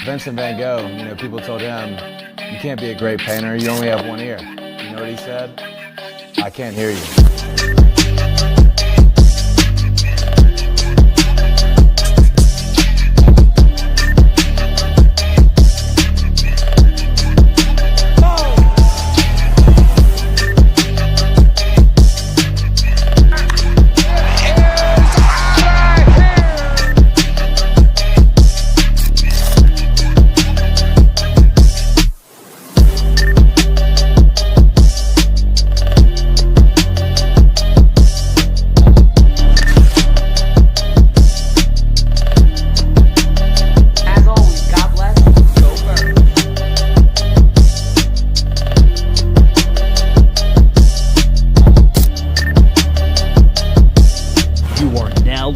Vincent Van Gogh, people told him, you can't be a great painter, you only have one ear. You know what he said? I can't hear you.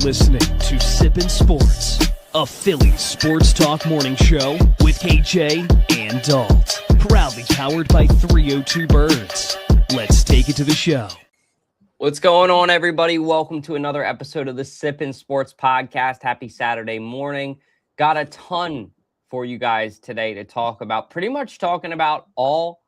Listening to Sippin' Sports, a Phillies sports talk morning show with KJ and Dalt. Proudly powered by 302 Birds. Let's take it to the show. What's going on, everybody? Welcome to another episode of the Sippin' Sports podcast. Happy Saturday morning. Got a ton for you guys today to talk about. Pretty much talking about all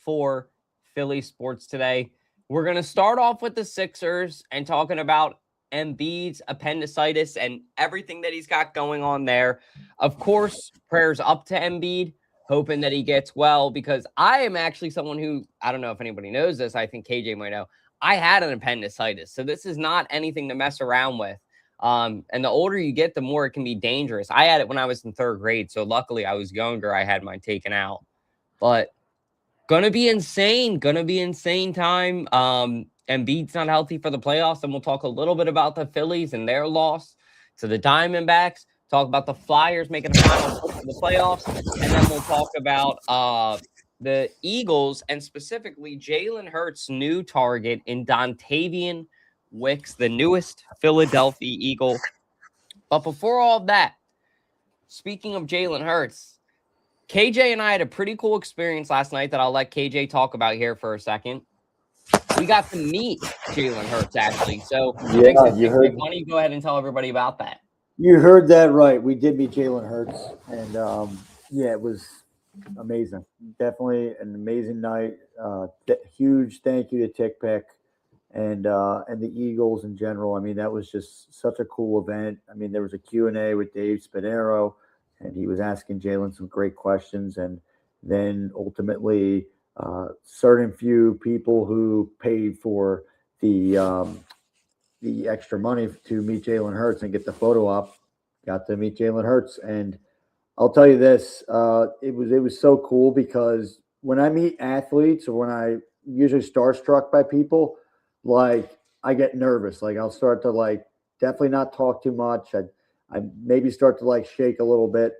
four Philly sports today. We're going to start off with the Sixers and talking about Embiid's appendicitis and everything that he's got going on there. Of course, prayers up to Embiid, hoping that he gets well, because I am actually someone who, I don't know if anybody knows this, I think KJ might know, I had an appendicitis. So this is not anything to mess around with. And the older you get, the more it can be dangerous. I had it when I was in third grade. So luckily I was younger. I had mine taken out. But gonna be insane time. Embiid's not healthy for the playoffs, and we'll talk a little bit about the Phillies and their loss to the Diamondbacks, talk about the Flyers making the final push for the playoffs, and then we'll talk about the Eagles and specifically Jalen Hurts' new target in Dontayvion Wicks, the newest Philadelphia Eagle. But before all of that, speaking of Jalen Hurts, KJ and I had a pretty cool experience last night that I'll let KJ talk about here for a second. We got to meet Jalen Hurts, actually. So, yeah, you heard. Why don't you go ahead and tell everybody about that? You heard that right. We did meet Jalen Hurts, and it was amazing. Definitely an amazing night. Huge thank you to Tick Pick and the Eagles in general. I mean, that was just such a cool event. I mean, there was a Q&A with Dave Spinero, and he was asking Jalen some great questions, and then ultimately certain few people who paid for the extra money to meet Jalen Hurts and get the photo op got to meet Jalen Hurts. And I'll tell you this, it was so cool because when I meet athletes or when I usually starstruck by people, like I get nervous. Like I'll start to like definitely not talk too much. I maybe start to like shake a little bit.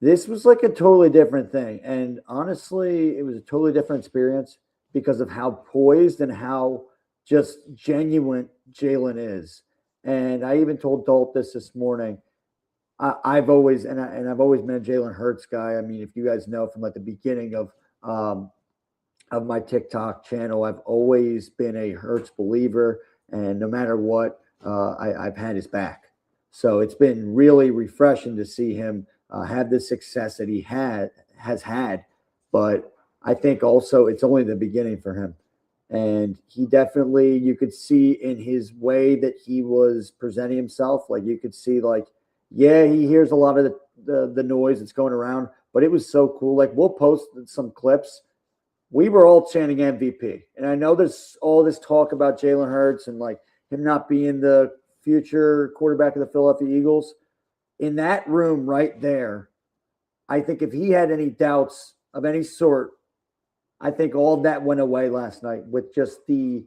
This was like a totally different thing. And honestly, it was a totally different experience because of how poised and how just genuine Jalen is. And I even told Dalton this morning. I've always been a Jalen Hurts guy. I mean, if you guys know from like the beginning of my TikTok channel, I've always been a Hurts believer. And no matter what, I've had his back. So it's been really refreshing to see him have the success that he has had, but I think also it's only the beginning for him. And he definitely, you could see in his way that he was presenting himself, like you could see like, yeah, he hears a lot of the noise that's going around, but it was so cool. Like we'll post some clips. We were all chanting MVP. And I know there's all this talk about Jalen Hurts and like him not being the future quarterback of the Philadelphia Eagles. In that room right there, I think if he had any doubts of any sort, I think all that went away last night with just the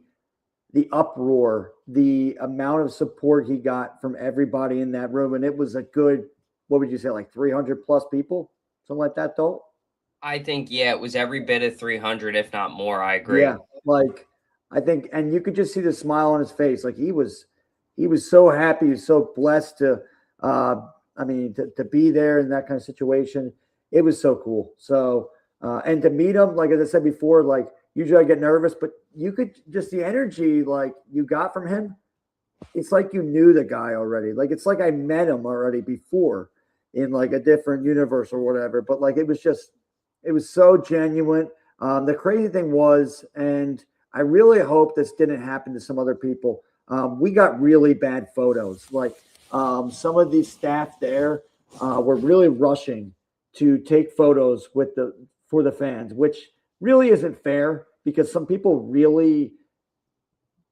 uproar, the amount of support he got from everybody in that room. And it was a good, what would you say, like 300 plus people? Something like that, Dolt? I think, yeah, it was every bit of 300, if not more. I agree. Yeah, like I think, and you could just see the smile on his face. Like he was so happy, he was so blessed to to be there in that kind of situation. It was so cool. So, and to meet him, like as I said before, like usually I get nervous, but you could just the energy like you got from him. It's like you knew the guy already. Like it's like I met him already before. in like a different universe or whatever. But like it was so genuine. The crazy thing was, and I really hope this didn't happen to some other people. We got really bad photos. Like some of these staff there were really rushing to take photos for the fans, which really isn't fair because some people really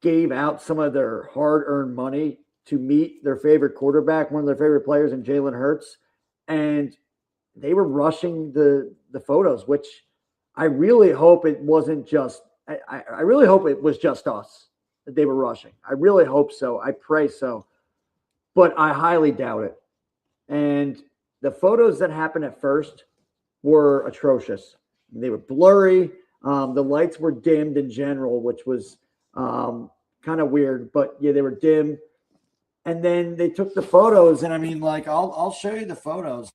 gave out some of their hard-earned money to meet their favorite quarterback, one of their favorite players in Jalen Hurts, and they were rushing the photos, which I really hope it wasn't just I really hope it was just us that they were rushing. I really hope so. I pray so. But I highly doubt it. And the photos that happened at first were atrocious. They were blurry. The lights were dimmed in general, which was kind of weird. But yeah, they were dim. And then they took the photos, and I mean, like, I'll show you the photos.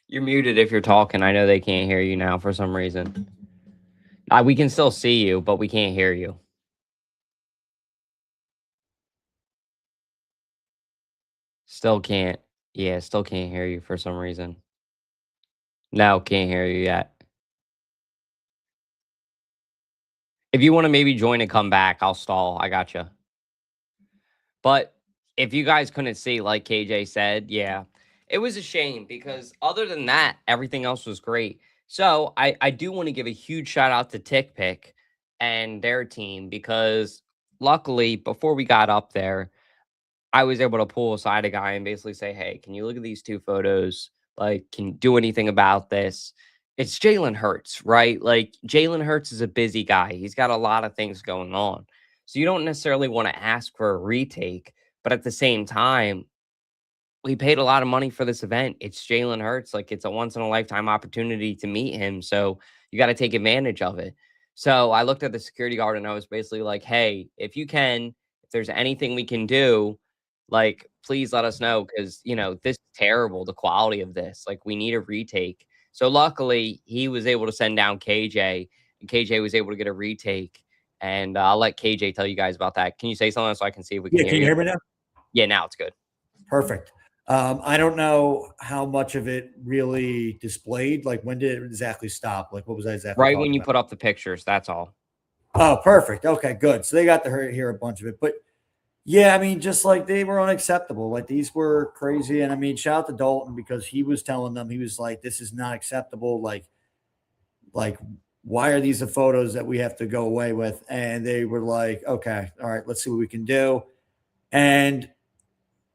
You're muted if you're talking. I know they can't hear you now for some reason. We can still see you, but we can't hear you. Still can't. Yeah, still can't hear you for some reason. No, can't hear you yet. If you want to maybe join and come back, I'll stall. I got you. But if you guys couldn't see, like KJ said, yeah, it was a shame because other than that, everything else was great. So I do want to give a huge shout out to TickPick and their team because luckily before we got up there, I was able to pull aside a guy and basically say, hey, can you look at these two photos? Like, can you do anything about this? It's Jalen Hurts, right? Like, Jalen Hurts is a busy guy. He's got a lot of things going on. So you don't necessarily want to ask for a retake. But at the same time, we paid a lot of money for this event. It's Jalen Hurts. Like, it's a once-in-a-lifetime opportunity to meet him. So you got to take advantage of it. So I looked at the security guard and I was basically like, hey, if you can, if there's anything we can do, like, please let us know because, you know, this is terrible, the quality of this. Like, we need a retake. So luckily, he was able to send down KJ, and KJ was able to get a retake. And I'll let KJ tell you guys about that. Can you say something so I can see if we can hear you? Can you hear me now? Yeah, now it's good. Perfect. I don't know how much of it really displayed. Like, when did it exactly stop? Like, what was that exactly? Right when you put up the pictures, that's all. Oh, perfect. Okay, good. So they got to hear a bunch of it. But yeah, I mean, just like they were unacceptable. Like, these were crazy. And I mean, shout out to Dalton because he was telling them, he was like, this is not acceptable. Like, why are these the photos that we have to go away with? And they were like, okay, all right, let's see what we can do. And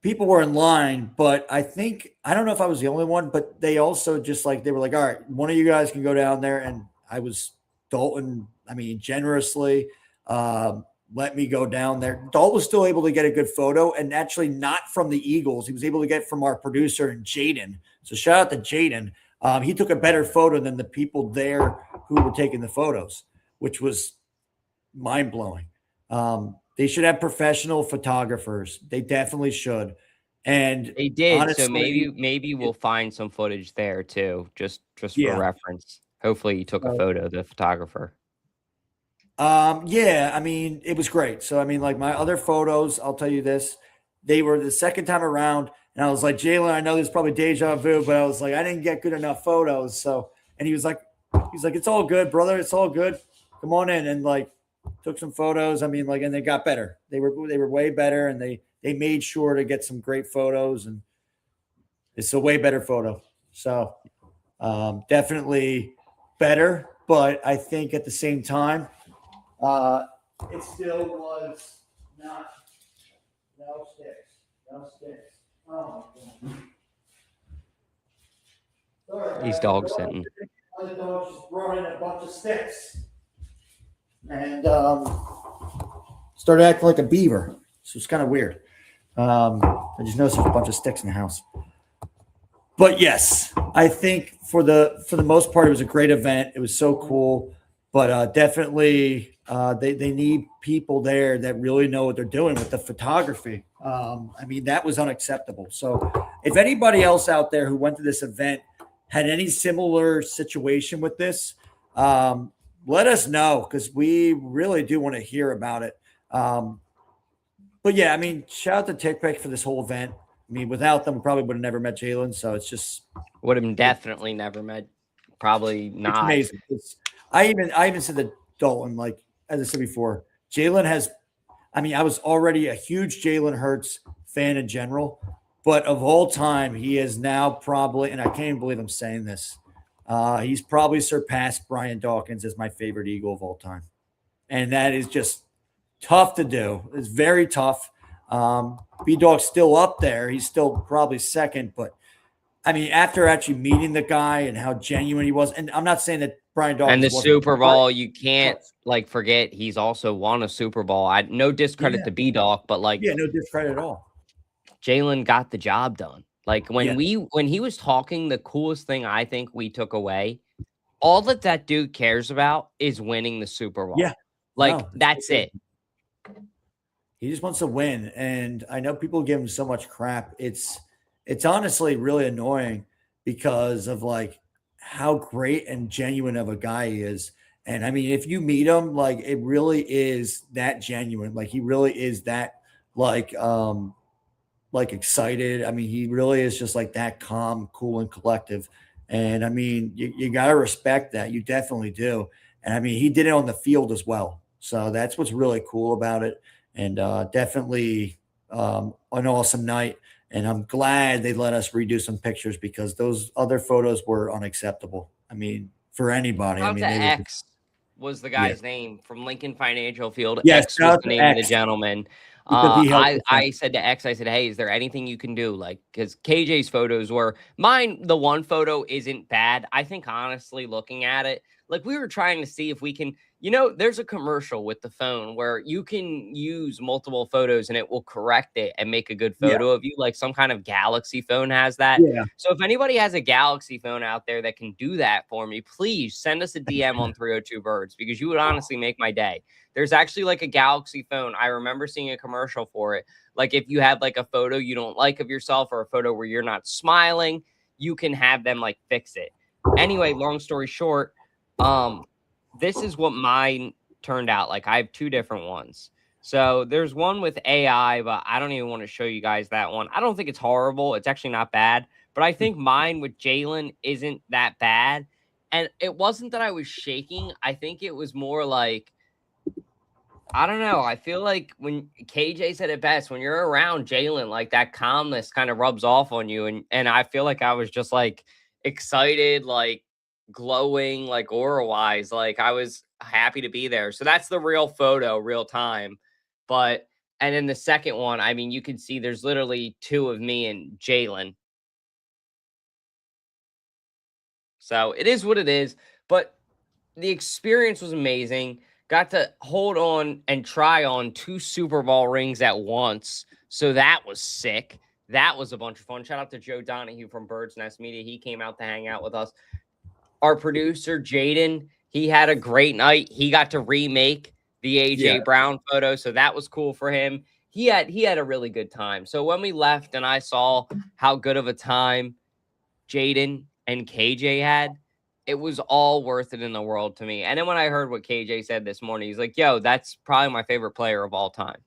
people were in line, but I don't know if I was the only one, but they also just like, they were like, all right, one of you guys can go down there. And I was Dalton, I mean, generously let me go down there. Dalton was still able to get a good photo, and actually not from the Eagles. He was able to get from our producer and Jaden. So shout out to Jaden. He took a better photo than the people there who were taking the photos, which was mind-blowing. They should have professional photographers. They definitely should. And they did. Honestly, so maybe we'll find some footage there too, just for reference. Hopefully you took a photo, the photographer. Yeah, I mean, it was great. So, I mean, like my other photos, I'll tell you this, they were the second time around. And I was like, Jalen, I know this is probably deja vu, but I was like, I didn't get good enough photos. So, and he was like, it's all good, brother. It's all good. Come on in. And like, took some photos. I mean, like, and they got better. They were way better. And they made sure to get some great photos. And it's a way better photo. So, definitely better. But I think at the same time, it still was not. No sticks. Oh my God. Sorry, These dogs sitting. Other dogs just brought in a bunch of sticks and started acting like a beaver. So it's kind of weird. I just noticed there's a bunch of sticks in the house. But yes, I think for the most part, it was a great event. It was so cool. But definitely they need people there that really know what they're doing with the photography. I mean, that was unacceptable. So if anybody else out there who went to this event had any similar situation with this, let us know, because we really do want to hear about it. But yeah, I mean, shout out to TickPick for this whole event. I mean, without them, we probably would have never met Jalen. So it's just Would have definitely never met. Probably not. It's amazing. I even said to Dalton, like, as I said before, Jalen has. I mean, I was already a huge Jalen Hurts fan in general, but of all time, he is now probably, and I can't even believe I'm saying this, he's probably surpassed Brian Dawkins as my favorite Eagle of all time, and that is just tough to do. It's very tough. B-Dog's still up there. He's still probably second, but I mean, after actually meeting the guy and how genuine he was, and I'm not saying that Brian Dawkins and the wasn't Super Bowl, you can't like forget he's also won a Super Bowl. No discredit to B-Dog, but like, no discredit at all. Jalen got the job done. Like when he was talking, the coolest thing I think we took away, all that dude cares about is winning the Super Bowl. Yeah, like that's it. He just wants to win, and I know people give him so much crap. It's honestly really annoying because of like how great and genuine of a guy he is. And I mean, if you meet him, like it really is that genuine. Like he really is that like excited. I mean, he really is just like that calm, cool, and collective. And I mean, you got to respect that. You definitely do. And I mean, he did it on the field as well. So that's what's really cool about it. And definitely an awesome night. And I'm glad they let us redo some pictures because those other photos were unacceptable. I mean, for anybody. I mean, X was the guy's name from Lincoln Financial Field. Yes, X was the name of the gentleman. I said to X, I said, hey, is there anything you can do? Like, because KJ's photos were mine. The one photo isn't bad. I think, honestly, looking at it, like we were trying to see if we can, there's a commercial with the phone where you can use multiple photos and it will correct it and make a good photo of you. Like some kind of Galaxy phone has that. Yeah. So if anybody has a Galaxy phone out there that can do that for me, please send us a DM on 302 Birds, because you would honestly make my day. There's actually like a Galaxy phone. I remember seeing a commercial for it. Like if you had like a photo you don't like of yourself or a photo where you're not smiling, you can have them like fix it. Anyway, long story short, this is what mine turned out. Like I have two different ones. So there's one with AI, but I don't even want to show you guys that one. I don't think it's horrible. It's actually not bad, but I think mine with Jalen isn't that bad. And it wasn't that I was shaking. I think it was more like, I don't know. I feel like when KJ said it best, when you're around Jalen, like that calmness kind of rubs off on you. And I feel like I was just like excited, like glowing, like aura wise, like I was happy to be there. So that's the real photo, real time. And then the second one, I mean, you can see there's literally two of me and Jalen. So it is what it is. But the experience was amazing. Got to hold on and try on 2 Super Bowl rings at once. So that was sick. That was a bunch of fun. Shout out to Joe Donahue from Bird's Nest Media. He came out to hang out with us. Our producer, Jaden, he had a great night. He got to remake the AJ Brown photo. So that was cool for him. He had a really good time. So when we left and I saw how good of a time Jaden and KJ had, it was all worth it in the world to me. And then when I heard what KJ said this morning, he's like, yo, that's probably my favorite player of all time.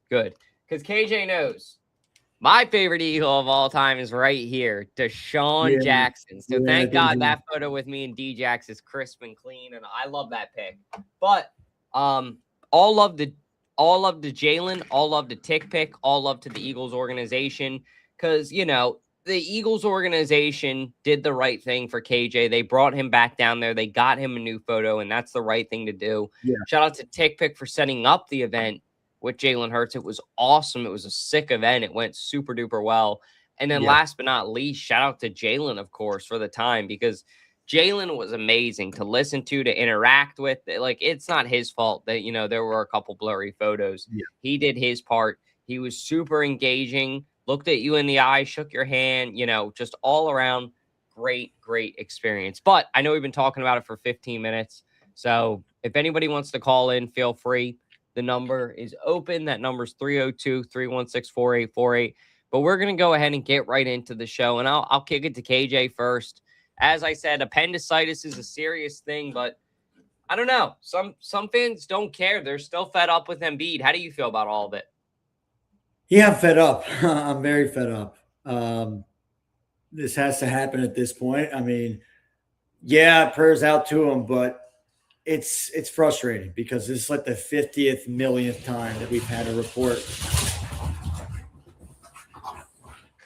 Good. Because KJ knows my favorite Eagle of all time is right here, Deshaun Jackson. So thank God that photo with me and D-Jax is crisp and clean, and I love that pick. But all love to Jalen, all love to TickPick, all love to the Eagles organization, because, the Eagles organization did the right thing for KJ. They brought him back down there. They got him a new photo, and that's the right thing to do. Yeah. Shout out to TickPick for setting up the event with Jalen Hurts. It was awesome. It was a sick event. It went super duper well. And then last but not least, shout out to Jalen, of course, for the time, because Jalen was amazing to listen to interact with. Like, it's not his fault that, there were a couple blurry photos. Yeah. He did his part. He was super engaging, looked at you in the eye, shook your hand, just all around great experience. But I know we've been talking about it for 15 minutes. So If anybody wants to call in, feel free. The number is open. That number is 302-316-4848. But we're going to go ahead and get right into the show, and I'll kick it to KJ first. As I said, appendicitis is a serious thing, but I don't know. Some fans don't care. They're still fed up with Embiid. How do you feel about all of it? Yeah, I'm fed up. I'm very fed up. This has to happen at this point. I mean, yeah, prayers out to him, but it's frustrating because this is like the 50th millionth time that we've had a report.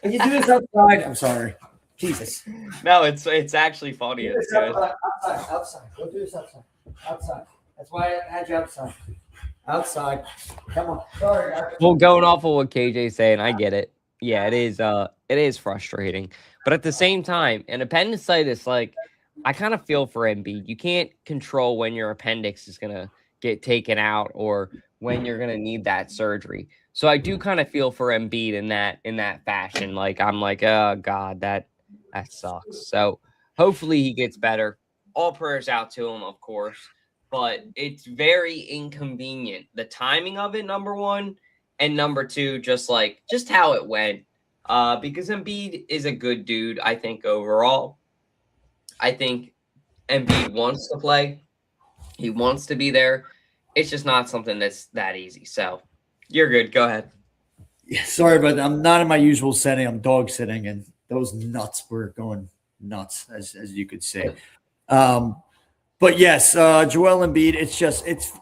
Can you do this outside? I'm sorry. Jesus. No, it's actually funny. It's good. Outside. Go do this outside. Outside. That's why I had you outside. Outside. Come on. Sorry, guys. Well, going off of what KJ's saying, I get it. Yeah, it is frustrating. But at the same time, an appendicitis, like, I kind of feel for Embiid. You can't control when your appendix is going to get taken out or when you're going to need that surgery. So I do kind of feel for Embiid in that fashion. Like, I'm like, oh God, that sucks. So hopefully he gets better. All prayers out to him, of course. But it's very inconvenient. The timing of it, number one, and number two, just how it went. Because Embiid is a good dude, I think, overall. I think Embiid wants to play. He wants to be there. It's just not something that's that easy. So you're good. Go ahead. Yeah, sorry, but I'm not in my usual setting. I'm dog sitting, and those nuts were going nuts, as you could say. But yes, Joel Embiid, it's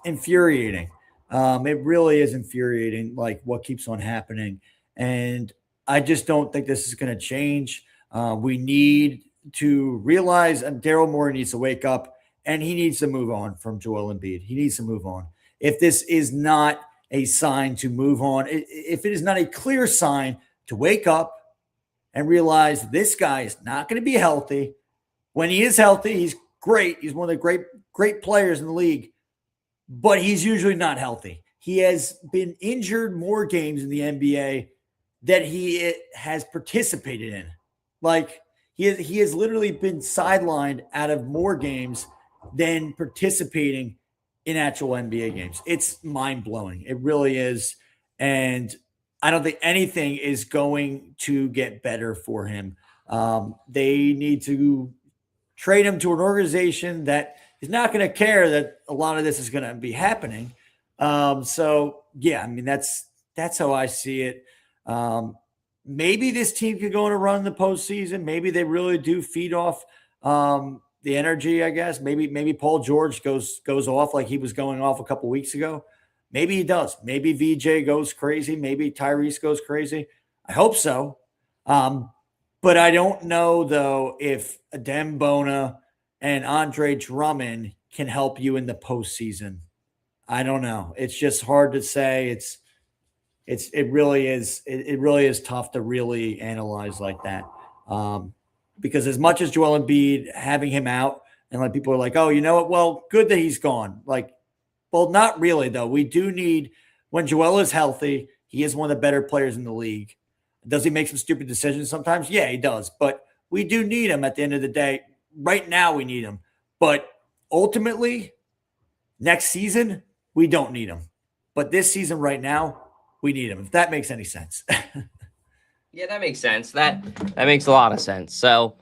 infuriating. It really is infuriating, like what keeps on happening. And I just don't think this is going to change. We need to realize Daryl Morey needs to wake up, and he needs to move on from Joel Embiid. He needs to move on. If this is not a sign to move on, if it is not a clear sign to wake up and realize this guy is not going to be healthy. When he is healthy, he's great. He's one of the great players in the league, but he's usually not healthy. He has been injured more games in the NBA that he has participated in. Like, he has literally been sidelined out of more games than participating in actual NBA games. It's mind-blowing. It really is. And I don't think anything is going to get better for him. They need to trade him to an organization that is not going to care that a lot of this is going to be happening. So, yeah, I mean, that's how I see it. Maybe this team could go on a run in the postseason. Maybe they really do feed off the energy, I guess. Maybe Paul George goes off like he was going off a couple weeks ago. Maybe he does. Maybe VJ goes crazy. Maybe Tyrese goes crazy. I hope so. But I don't know, though, if Adem Bona and Andre Drummond can help you in the postseason. I don't know. It's just hard to say. It really is tough to really analyze like that. Because as much as Joel Embiid, having him out, and like people are like, oh, you know what? Well, good that he's gone. Like, well, not really, though. We do need, when Joel is healthy, he is one of the better players in the league. Does he make some stupid decisions sometimes? Yeah, he does. But we do need him at the end of the day. Right now, we need him. But ultimately, next season, we don't need him. But this season right now, we need him, if that makes any sense. Yeah, that makes sense. That makes a lot of sense. So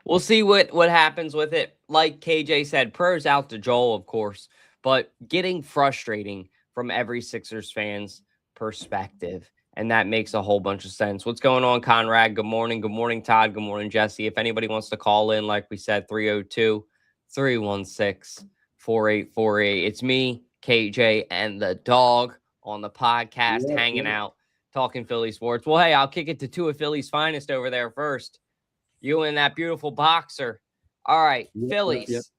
we'll see what happens with it. Like KJ said, prayers out to Joel, of course, but getting frustrating from every Sixers fan's perspective. And that makes a whole bunch of sense. What's going on, Conrad? Good morning. Good morning, Todd. Good morning, Jesse. If anybody wants to call in, like we said, 302-316-4848. It's me, KJ, and the dog on the podcast, hanging out, talking Philly sports. Well, hey, I'll kick it to two of Philly's finest over there first. You and that beautiful boxer. All right, Phillies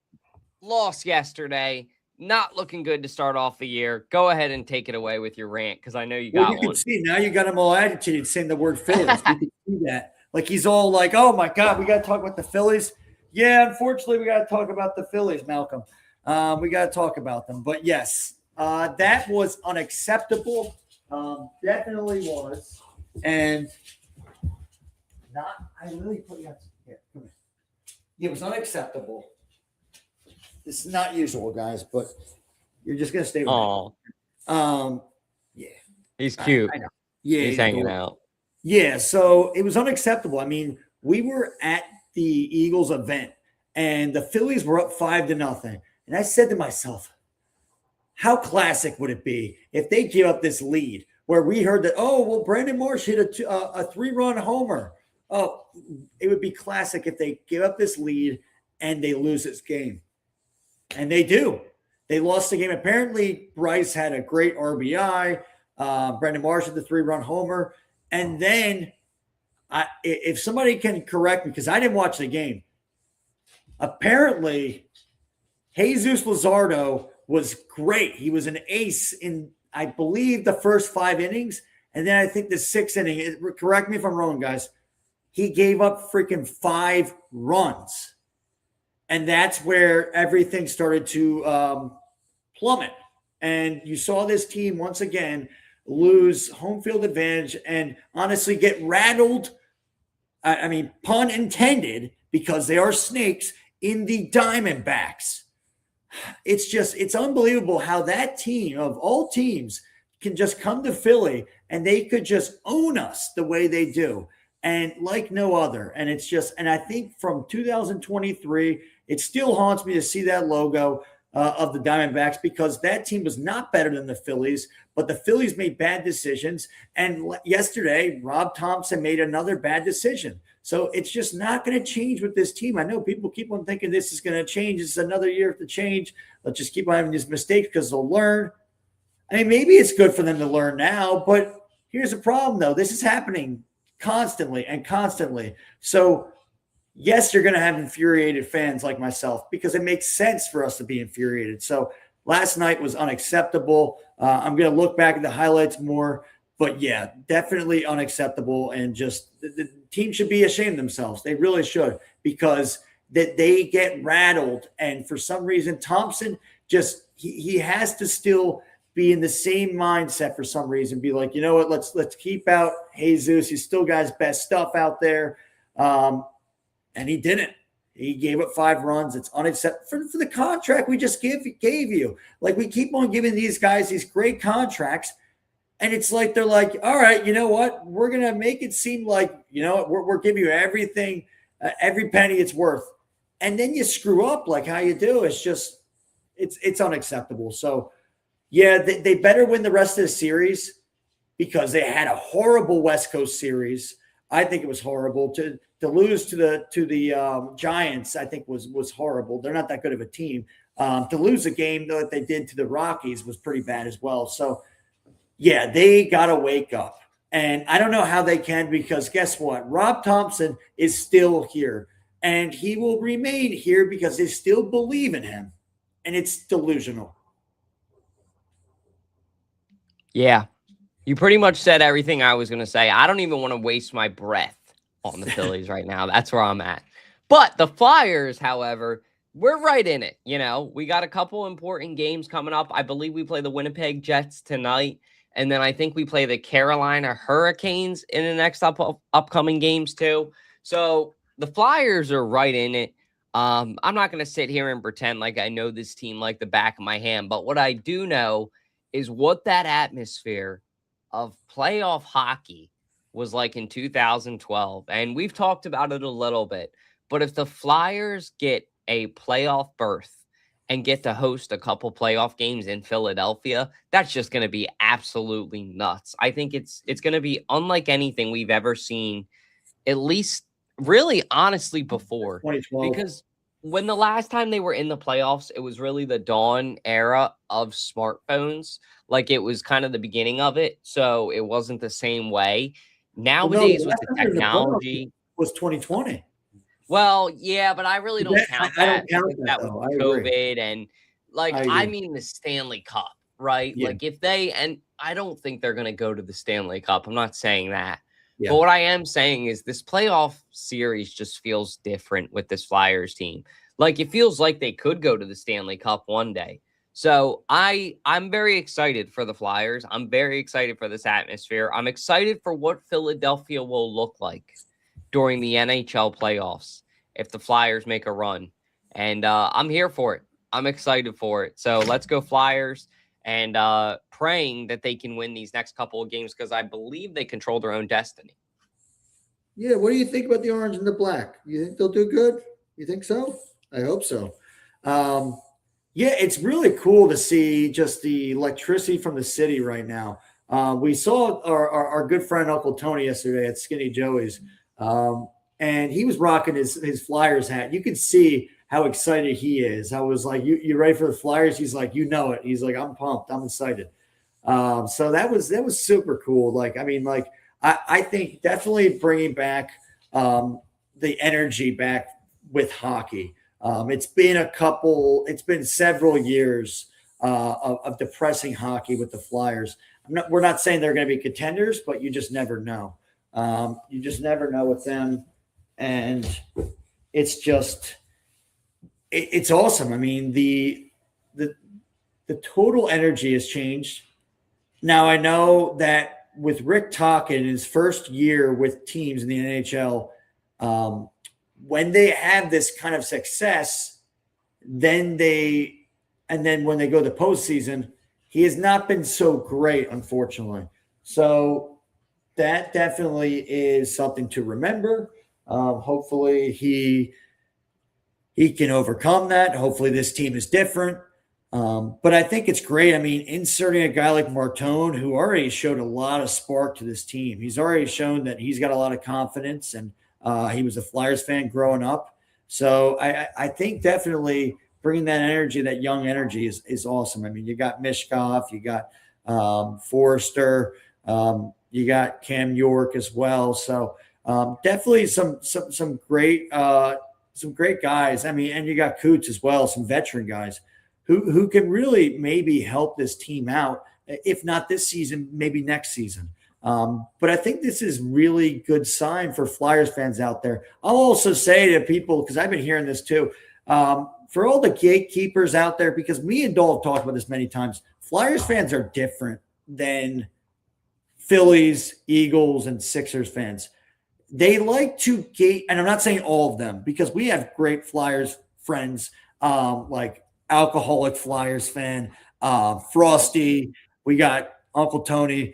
lost yesterday. Not looking good to start off the year. Go ahead and take it away with your rant, because I know you got one. You can see now you got him all agitated saying the word Phillies. You can see that. Like, he's all like, oh, my God, we got to talk about the Phillies. Yeah, unfortunately, we got to talk about the Phillies, Malcolm. We got to talk about them. But, yes, that was unacceptable. Definitely was. And I really put you on. Yeah, come here. It was unacceptable. This is not usual, guys, but You're just gonna stay with Oh, yeah. he's cute. I know. Yeah, He's hanging adorable. out. Yeah, so it was unacceptable. I mean, we were at the Eagles event and the Phillies were up 5-0. And I said to myself, how classic would it be if they give up this lead where we heard that, oh, well, Brandon Marsh hit a 3-run homer. Oh, it would be classic if they give up this lead and they lose this game. And they do. They lost the game. Apparently, Bryce had a great RBI. Brandon Marsh had the 3-run homer. And then, if somebody can correct me, because I didn't watch the game, apparently Jesus Luzardo was great. He was an ace in, I believe, the first 5 innings. And then I think the 6th inning, correct me if I'm wrong, guys, he gave up freaking 5 runs. And that's where everything started to plummet. And you saw this team once again lose home field advantage and honestly get rattled. I mean, pun intended, because they are snakes in the Diamondbacks. It's unbelievable how that team of all teams can just come to Philly and they could just own us the way they do. And like no other. And it's just, and I think from 2023, it still haunts me to see that logo of the Diamondbacks, because that team was not better than the Phillies, but the Phillies made bad decisions. And yesterday, Rob Thompson made another bad decision. So it's just not going to change with this team. I know people keep on thinking this is going to change. It's another year to change. Let's just keep on having these mistakes because they'll learn. I mean, maybe it's good for them to learn now, but here's the problem, though. This is happening constantly and constantly. So yes, you're going to have infuriated fans like myself, because it makes sense for us to be infuriated. So last night was unacceptable. I'm going to look back at the highlights more, but yeah, definitely unacceptable. And just the team should be ashamed of themselves. They really should, because that they get rattled. And for some reason, Thompson just, he has to still be in the same mindset for some reason, be like, you know what, let's keep out Jesus. He's still got his best stuff out there. And he didn't. He gave up 5 runs. It's unacceptable for the contract we just gave you. Like, we keep on giving these guys these great contracts, and it's like they're like, all right, you know what? We're going to make it seem like, you know, we're giving you everything, every penny it's worth. And then you screw up like how you do. It's just, it's unacceptable. So, yeah, they better win the rest of the series, because they had a horrible West Coast series. I think it was horrible to lose to the Giants. I think was horrible. They're not that good of a team. To lose a game that they did to the Rockies was pretty bad as well. So yeah, they got to wake up, and I don't know how they can, because guess what? Rob Thompson is still here, and he will remain here because they still believe in him, and it's delusional. Yeah. You pretty much said everything I was going to say. I don't even want to waste my breath on the Phillies right now. That's where I'm at. But the Flyers, however, we're right in it. You know, we got a couple important games coming up. I believe we play the Winnipeg Jets tonight. And then I think we play the Carolina Hurricanes in the next upcoming games too. So the Flyers are right in it. I'm not going to sit here and pretend like I know this team like the back of my hand. But what I do know is what that atmosphere of playoff hockey was like in 2012. And we've talked about it a little bit. But if the Flyers get a playoff berth and get to host a couple playoff games in Philadelphia, that's just going to be absolutely nuts. I think it's going to be unlike anything we've ever seen, at least really honestly before. 2012. Because when the last time they were in the playoffs, it was really the dawn era of smartphones. Like, it was kind of the beginning of it. So it wasn't the same way. Nowadays, with the technology, was 2020. Well, yeah, but I really don't count that. I don't count that though. with COVID and I mean the Stanley Cup, right? Yeah. Like, if they, and I don't think they're going to go to the Stanley Cup. I'm not saying that. Yeah. But what I am saying is this playoff series just feels different with this Flyers team. Like, it feels like they could go to the Stanley Cup one day. So I'm very excited for the Flyers. I'm very excited for this atmosphere. I'm excited for what Philadelphia will look like during the NHL playoffs if the Flyers make a run. And I'm here for it. I'm excited for it. So let's go Flyers, and praying that they can win these next couple of games because I believe they control their own destiny. Yeah, what do you think about the orange and the black? You think they'll do good? You think so? I hope so. Yeah, it's really cool to see just the electricity from the city right now. We saw our good friend Uncle Tony yesterday at Skinny Joey's, and he was rocking his Flyers hat. You could see how excited he is. I was like, you ready for the Flyers? He's like, you know it. He's like, I'm pumped. I'm excited. So that was super cool. Like, I mean, like, I think definitely bringing back the energy back with hockey. It's been several years of depressing hockey with the Flyers. We're not saying they're going to be contenders, but you just never know. You just never know with them. And it's just, it's awesome. I mean, the total energy has changed. Now I know that with Rick Tocchet in his first year with teams in the NHL, when they have this kind of success, then when they go to the postseason, he has not been so great, unfortunately. So that definitely is something to remember. Hopefully he can overcome that. Hopefully this team is different. But I think it's great. I mean, inserting a guy like Martone, who already showed a lot of spark to this team. He's already shown that he's got a lot of confidence, and he was a Flyers fan growing up. So I think definitely bringing that energy, that young energy is awesome. I mean, you got Mishkov, you got Forrester, you got Cam York as well. So definitely some great guys. I mean, and you got Coots as well, some veteran guys who can really maybe help this team out, if not this season, maybe next season. But I think this is really good sign for Flyers fans out there. I'll also say to people, because I've been hearing this too, for all the gatekeepers out there, because me and Dole have talked about this many times, Flyers fans are different than Phillies, Eagles, and Sixers fans. They like to gate, and I'm not saying all of them, because we have great Flyers friends, like alcoholic Flyers fan, Frosty, we got Uncle Tony.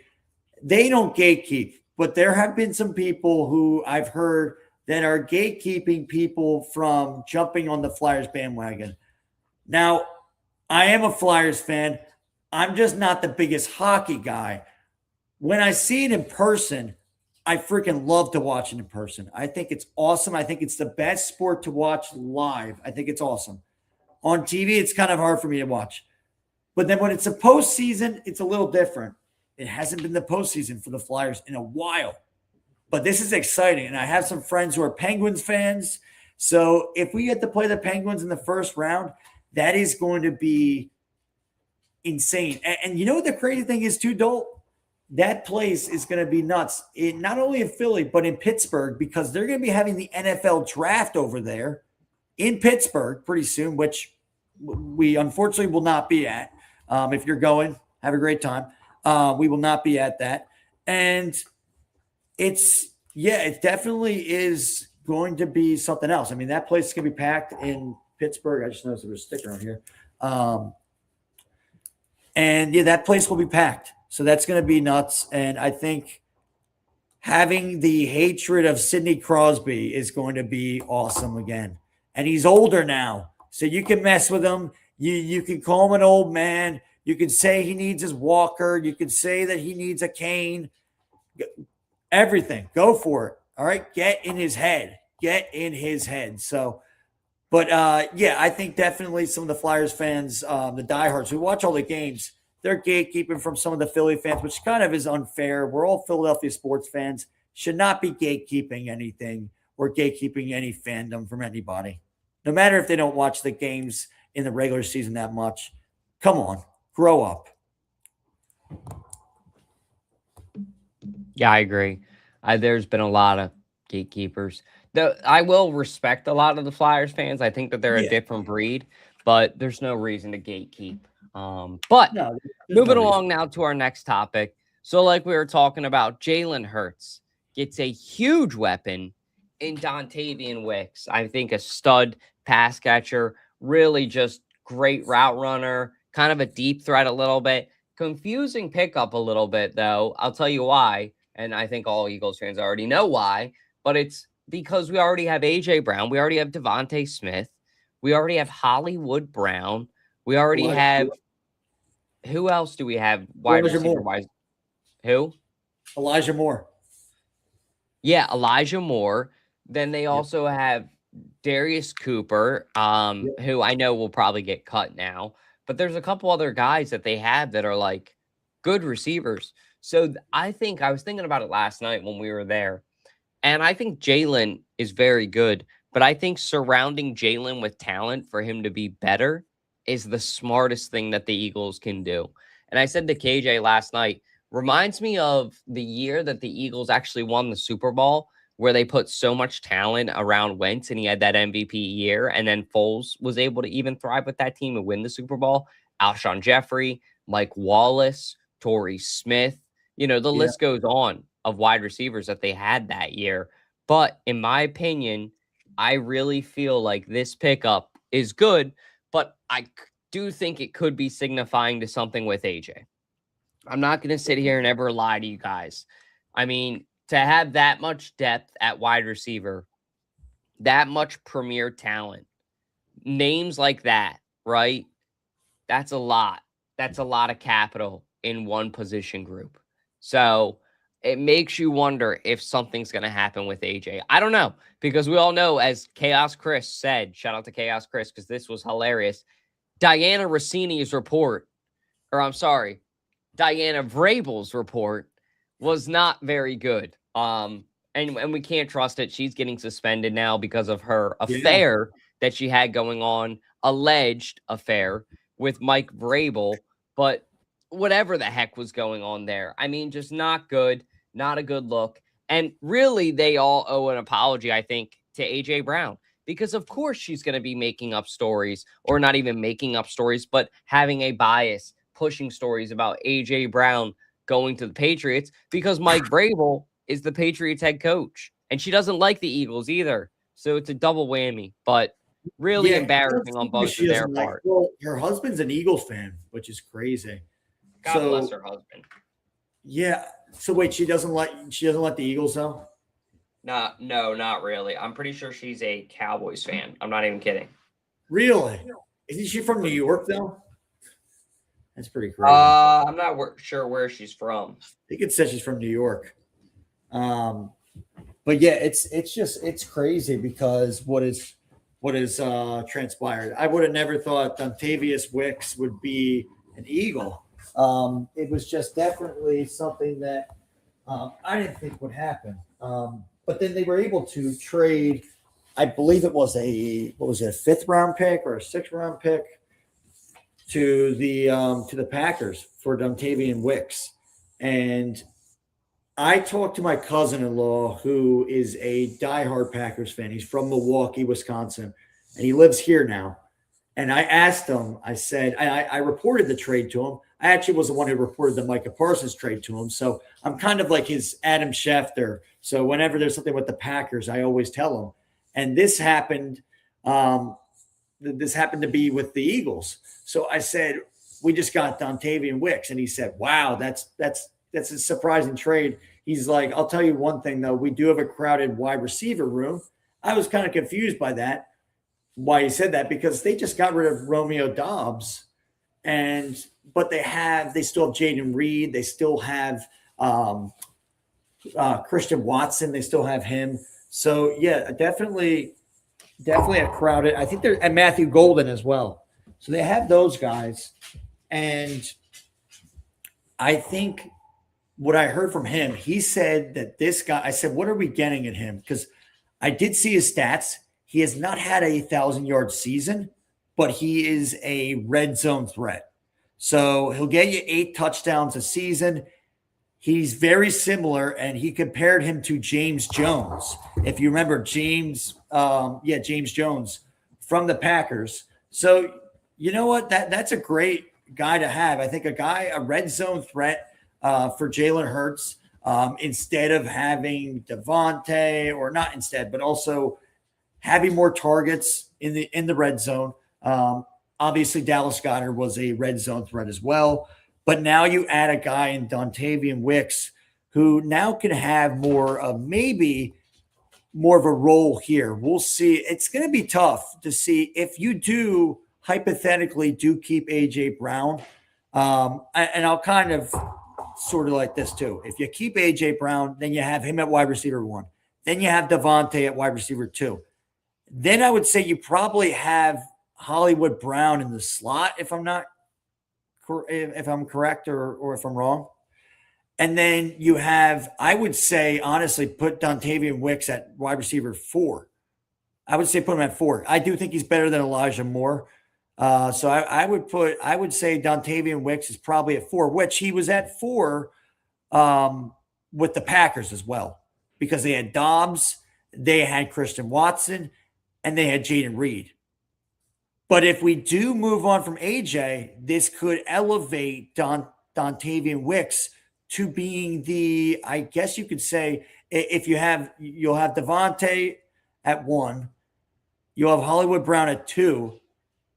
They don't gatekeep, but there have been some people who I've heard that are gatekeeping people from jumping on the Flyers bandwagon. Now, I am a Flyers fan. I'm just not the biggest hockey guy. When I see it in person, I freaking love to watch it in person. I think it's awesome. I think it's the best sport to watch live. I think it's awesome. On TV, it's kind of hard for me to watch. But then when it's a postseason, it's a little different. It hasn't been the postseason for the Flyers in a while. But this is exciting. And I have some friends who are Penguins fans. So if we get to play the Penguins in the first round, that is going to be insane. And you know what the crazy thing is too, Dole? That place is going to be nuts. Not only in Philly, but in Pittsburgh, because they're going to be having the NFL draft over there in Pittsburgh pretty soon, which we unfortunately will not be at. If you're going, have a great time. We will not be at that. And it definitely is going to be something else. I mean, that place is going to be packed in Pittsburgh. I just noticed there was a sticker on here. And yeah, that place will be packed. So that's going to be nuts. And I think having the hatred of Sidney Crosby is going to be awesome again. And he's older now, so you can mess with him. You can call him an old man. You can say he needs his walker. You can say that he needs a cane. Everything. Go for it. All right? Get in his head. Get in his head. So, but, yeah, I think definitely some of the Flyers fans, the diehards who watch all the games, they're gatekeeping from some of the Philly fans, which kind of is unfair. We're all Philadelphia sports fans. Should not be gatekeeping anything or gatekeeping any fandom from anybody. No matter if they don't watch the games in the regular season that much. Come on, grow up. Yeah, I agree. There's been a lot of gatekeepers. I will respect a lot of the Flyers fans. I think that they're a different breed, but there's no reason to gatekeep. But moving along now to our next topic. So like we were talking about, Jalen Hurts gets a huge weapon in Dontayvion Wicks. I think a stud pass catcher, really just great route runner, kind of a deep threat a little bit. Confusing pickup a little bit, though. I'll tell you why. And I think all Eagles fans already know why. But it's because we already have A.J. Brown. We already have Devontae Smith. We already have Hollywood Brown. We already have – who else do we have wide receiver-wise? Who? Elijah Moore. Yeah, Elijah Moore. Then they also have Darius Cooper, who I know will probably get cut now. But there's a couple other guys that they have that are like good receivers. So I think I was thinking about it last night when we were there. And I think Jalen is very good. But I think surrounding Jalen with talent for him to be better is the smartest thing that the Eagles can do. And I said to KJ last night, reminds me of the year that the Eagles actually won the Super Bowl, where they put so much talent around Wentz and he had that MVP year. And then Foles was able to even thrive with that team and win the Super Bowl. Alshon Jeffrey, Mike Wallace, Torrey Smith, the list goes on of wide receivers that they had that year. But in my opinion, I really feel like this pickup is good, but I do think it could be signifying to something with AJ. I'm not going to sit here and ever lie to you guys. I mean, to have that much depth at wide receiver, that much premier talent, names like that, right? That's a lot. That's a lot of capital in one position group. So it makes you wonder if something's going to happen with AJ. I don't know, because we all know, as Chaos Chris said, shout out to Chaos Chris, because this was hilarious. Diana Rossini's report, Diana Vrabel's report was not very good. And we can't trust it. She's getting suspended now because of her affair that she had going on, alleged affair with Mike Vrabel. But whatever the heck was going on there, I mean, just not good, not a good look. And really, they all owe an apology, I think, to A.J. Brown, because of course she's going to be making up stories, or not even making up stories, but having a bias, pushing stories about A.J. Brown going to the Patriots because Mike Vrabel is the Patriots head coach, and she doesn't like the Eagles either. So it's a double whammy, but really embarrassing on both of their part. Well, her husband's an Eagles fan, which is crazy. God bless her husband. Yeah. So wait, she doesn't like the Eagles though? No, not really. I'm pretty sure she's a Cowboys fan. I'm not even kidding. Really? Isn't she from New York though? That's pretty crazy. I'm not sure where she's from. I think it says she's from New York. But yeah, it's crazy because what is transpired. I would have never thought Dontayvion Wicks would be an Eagle. It was just definitely something that I didn't think would happen. But then they were able to trade, I believe it was a 5th round pick or a 6th round pick to the Packers for Dontayvion Wicks. And I talked to my cousin-in-law, who is a diehard Packers fan. He's from Milwaukee, Wisconsin, and he lives here now. And I asked him, I said, I reported the trade to him. I actually was the one who reported the Micah Parsons trade to him. So I'm kind of like his Adam Schefter. So whenever there's something with the Packers, I always tell him. And this happened. This happened to be with the Eagles. So I said, we just got Dontayvion Wicks. And he said, wow, that's a surprising trade. He's like, I'll tell you one thing, though. We do have a crowded wide receiver room. I was kind of confused by that, why he said that, because they just got rid of Romeo Doubs. But they still have Jaden Reed. They still have Christian Watson. They still have him. So, yeah, definitely a crowded. I think and Matthew Golden as well. So they have those guys. And I think what I heard from him, he said that this guy, I said, what are we getting at him? Because I did see his stats. He has not had a 1,000-yard season, but he is a red zone threat. So he'll get you 8 touchdowns a season. He's very similar, and he compared him to James Jones. If you remember James Jones from the Packers. So you know what? That's a great guy to have. I think a red zone threat for Jalen Hurts, instead of having Devontae, or not instead, but also having more targets in the red zone. Obviously, Dallas Goedert was a red zone threat as well. But now you add a guy in Dontayvion Wicks who now can have more of a role here. We'll see. It's going to be tough to see if you do hypothetically keep AJ Brown. And I'll kind of sort of like this too. If you keep AJ Brown, then you have him at wide receiver 1. Then you have Devontae at wide receiver 2. Then I would say you probably have Hollywood Brown in the slot, if I'm correct or if I'm wrong. And then you have, I would say, honestly, put Dontayvion Wicks at wide receiver 4. I would say put him at 4. I do think he's better than Elijah Moore. So I would say Dontayvion Wicks is probably at 4, which he was at 4 with the Packers as well, because they had Dobbs, they had Christian Watson, and they had Jaden Reed. But if we do move on from AJ, this could elevate Dontayvion Wicks to being the, I guess you could say, you'll have Devontae at 1, you'll have Hollywood Brown at 2,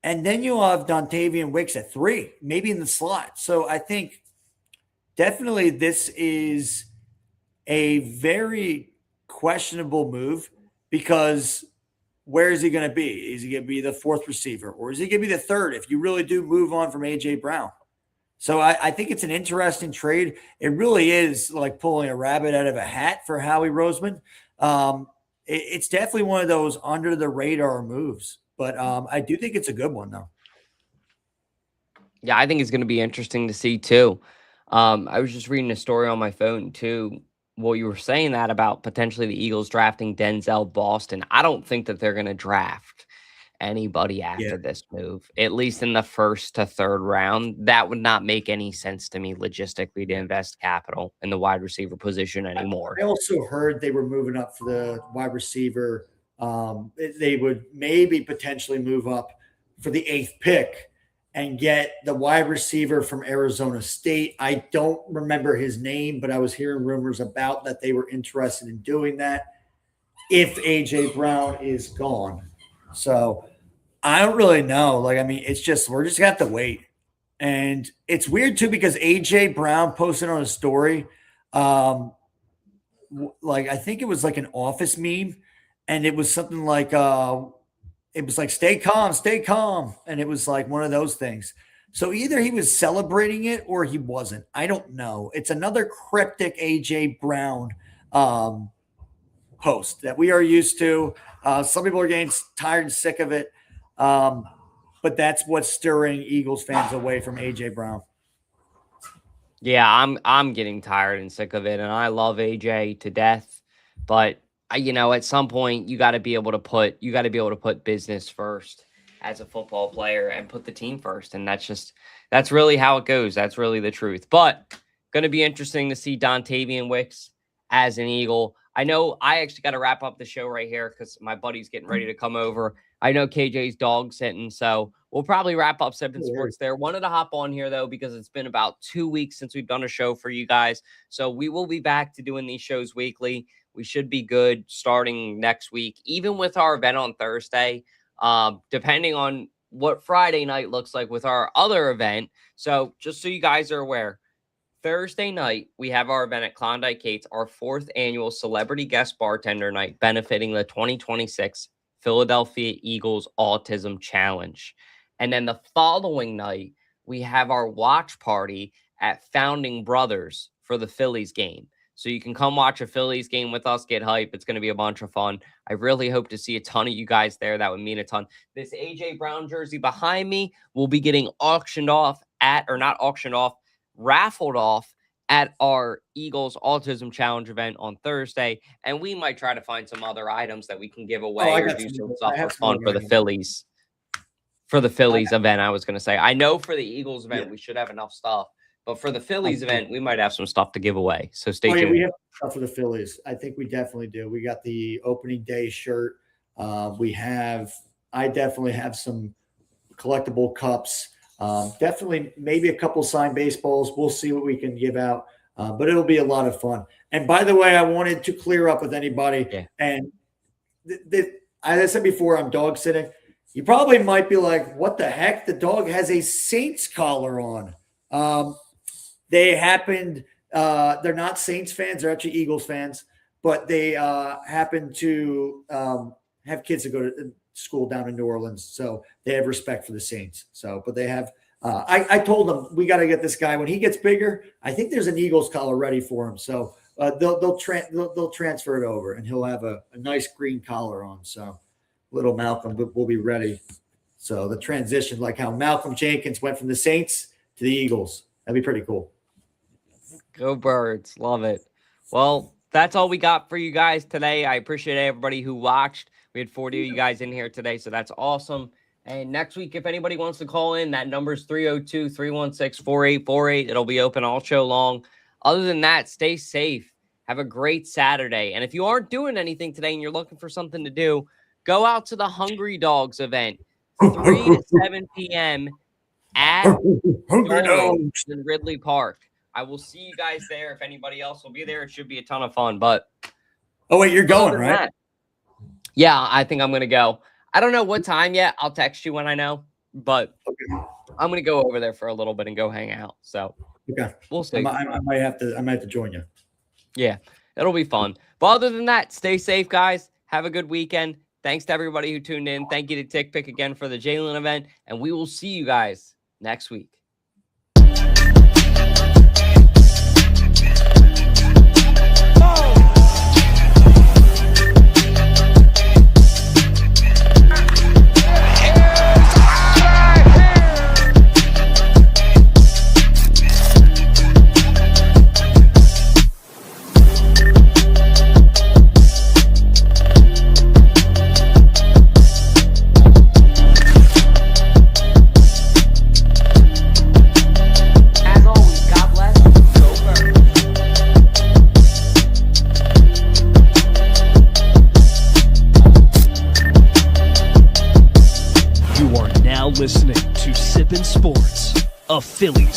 and then you'll have Dontayvion Wicks at 3, maybe in the slot. So I think definitely this is a very questionable move, because where is he going to be? Is he going to be the 4th receiver, or is he going to be the 3rd if you really do move on from AJ Brown? So I think it's an interesting trade. It really is like pulling a rabbit out of a hat for Howie Roseman. It's definitely one of those under the radar moves, but I do think it's a good one though. Yeah, I think it's going to be interesting to see too. I was just reading a story on my phone too. Well, you were saying that about potentially the Eagles drafting Denzel Boston. I don't think that they're going to draft anybody after this move, at least in the 1st to 3rd round. That would not make any sense to me logistically to invest capital in the wide receiver position anymore. I also heard they were moving up for the wide receiver. They would maybe potentially move up for the 8th pick and get the wide receiver from Arizona State. I don't remember his name, but I was hearing rumors about that they were interested in doing that if AJ Brown is gone. So I don't really know. Like, I mean, we're just going to have to wait. And it's weird too, because AJ Brown posted on a story, like, I think it was like an Office meme, and it was something like, it was like, stay calm. And it was like one of those things. So either he was celebrating it or he wasn't. I don't know. It's another cryptic AJ Brown post that we are used to. Some people are getting tired and sick of it. But that's what's stirring Eagles fans away from AJ Brown. Yeah, I'm getting tired and sick of it, and I love AJ to death. But at some point you got to be able to put business first as a football player and put the team first, and that's really how it goes. That's really the truth. But going to be interesting to see Dontayvion Wicks as an Eagle. I know I actually got to wrap up the show right here because my buddy's getting ready to come over. I know KJ's dog sitting, so we'll probably wrap up Sippin' Sports there. Wanted to hop on here, though, because it's been about 2 weeks since we've done a show for you guys. So we will be back to doing these shows weekly. We should be good starting next week, even with our event on Thursday, depending on what Friday night looks like with our other event. So just so you guys are aware, Thursday night, we have our event at Klondike Kate's, our 4th annual Celebrity Guest Bartender Night, benefiting the 2026 Philadelphia Eagles Autism Challenge. And then the following night, we have our watch party at Founding Brothers for the Phillies game. So you can come watch a Phillies game with us, get hype. It's going to be a bunch of fun. I really hope to see a ton of you guys there. That would mean a ton. This AJ Brown jersey behind me will be getting raffled off at our Eagles Autism Challenge event on Thursday. And we might try to find some other items that we can give away or do some stuff for fun for the Phillies. For the Phillies event, I was going to say. I know for the Eagles event, we should have enough stuff. But for the Phillies event, we might have some stuff to give away. So stay tuned. We have stuff for the Phillies. I think we definitely do. We got the opening day shirt. I definitely have some collectible cups. Definitely maybe a couple signed baseballs. We'll see what we can give out. But it'll be a lot of fun. And by the way, I wanted to clear up with anybody. Yeah. And as I said before, I'm dog sitting. You probably might be like, what the heck? The dog has a Saints collar on. They happened, they're not Saints fans, they're actually Eagles fans, but they happen to have kids that go to school down in New Orleans. So they have respect for the Saints. So, but they have, I told them, we got to get this guy when he gets bigger. I think there's an Eagles collar ready for him. So they'll transfer it over and he'll have a nice green collar on. So little Malcolm will be ready. So the transition, like how Malcolm Jenkins went from the Saints to the Eagles, that'd be pretty cool. Go Birds. Love it. Well, that's all we got for you guys today. I appreciate everybody who watched. We had 40 of you guys in here today, so that's awesome. And next week, if anybody wants to call in, that number is 302-316-4848. It'll be open all show long. Other than that, stay safe. Have a great Saturday. And if you aren't doing anything today and you're looking for something to do, go out to the Hungry Dogs event, 3 to 7 p.m. at Dalton in Ridley Park. I will see you guys there. If anybody else will be there, it should be a ton of fun. But oh, wait, you're going, right? Yeah, I think I'm going to go. I don't know what time yet. I'll text you when I know. But I'm going to go over there for a little bit and go hang out. So we'll see. I might have to join you. Yeah, it'll be fun. But other than that, stay safe, guys. Have a good weekend. Thanks to everybody who tuned in. Thank you to TickPick again for the Jalen event. And we will see you guys next week. Listening to Sippin' Sports, a Phillies